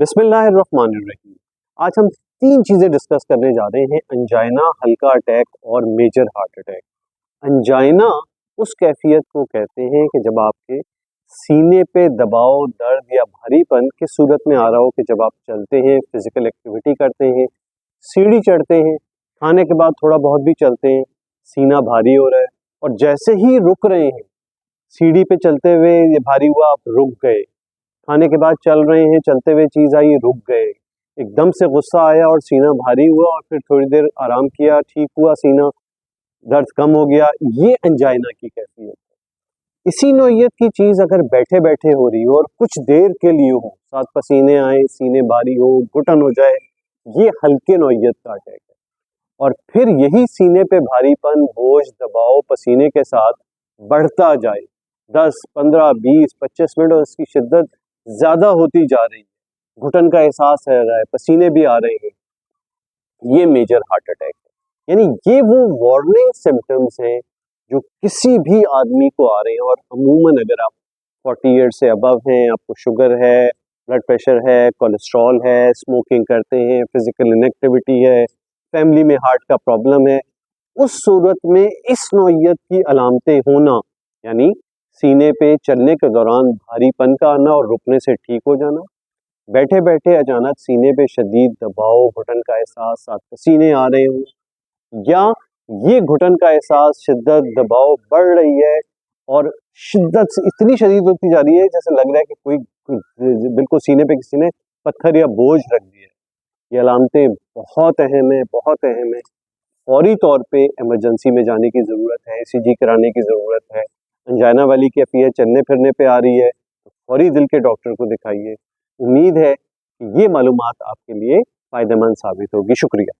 बिस्मिल्लाहिर्रहमानिर्रहीम। आज हम 3 चीज़ें डिस्कस करने जा रहे हैं, अंजाइना, हल्का अटैक और मेजर हार्ट अटैक। अंजाइना उस कैफियत को कहते हैं कि जब आपके सीने पे दबाव, दर्द या भारीपन किस सूरत में आ रहा हो कि जब आप चलते हैं, फिजिकल एक्टिविटी करते हैं, सीढ़ी चढ़ते हैं, खाने के बाद थोड़ा बहुत भी चलते हैं, सीना भारी हो रहा है और जैसे ही रुक रहे हैं, सीढ़ी पे चलते हुए ये भारी हुआ, आप रुक गए, खाने के बाद चल रहे हैं, चलते हुए चीज़ आई, रुक गए, एकदम से गुस्सा आया और सीना भारी हुआ और फिर थोड़ी देर आराम किया, ठीक हुआ सीना, दर्द कम हो गया, ये अंजाइना की कैफियत है। इसी नौइयत की चीज़ अगर बैठे बैठे हो रही हो और कुछ देर के लिए हो, साथ पसीने आए, सीने भारी हो, घुटन हो जाए, ये हल्के नौइयत का अटैक है। और फिर यही सीने पे भारीपन, बोझ, दबाव पसीने के साथ बढ़ता जाए, 10, 15, 20, 25 मिनट और इसकी शिद्दत ज़्यादा होती जा रही है, घुटन का एहसास रह रहा है, पसीने भी आ रहे हैं, ये मेजर हार्ट अटैक है। यानी ये वो वार्निंग सिम्टम्स हैं जो किसी भी आदमी को आ रहे हैं। और अमूमन अगर आप 40 ईयर्स से अबव हैं, आपको शुगर है, ब्लड प्रेशर है, कोलेस्ट्रॉल है, स्मोकिंग करते हैं, फिजिकल इनएक्टिविटी है, फैमिली में हार्ट का प्रॉब्लम है, उस सूरत में इस नौइयत की अलामतें होना, यानी सीने पे चलने के दौरान भारीपन का आना और रुकने से ठीक हो जाना, बैठे बैठे अचानक सीने पे शदीद दबाव, घुटन का एहसास, साथ पसीने आ रहे हो, या ये घुटन का एहसास, शिद्दत, दबाव बढ़ रही है और शिद्दत से इतनी शदीद होती जा रही है जैसे लग रहा है कि कोई बिल्कुल सीने पे किसी ने पत्थर या बोझ रख दिया। ये अलामतें बहुत अहम है, बहुत अहम है। फौरी तौर पे इमरजेंसी में जाने की ज़रूरत है, ECG कराने की ज़रूरत है। अंजाइना वाली कैफियत चलने फिरने पे आ रही है तो फौरी दिल के डॉक्टर को दिखाइए। उम्मीद है कि ये मालूमात आपके लिए फ़ायदेमंद साबित होगी। शुक्रिया।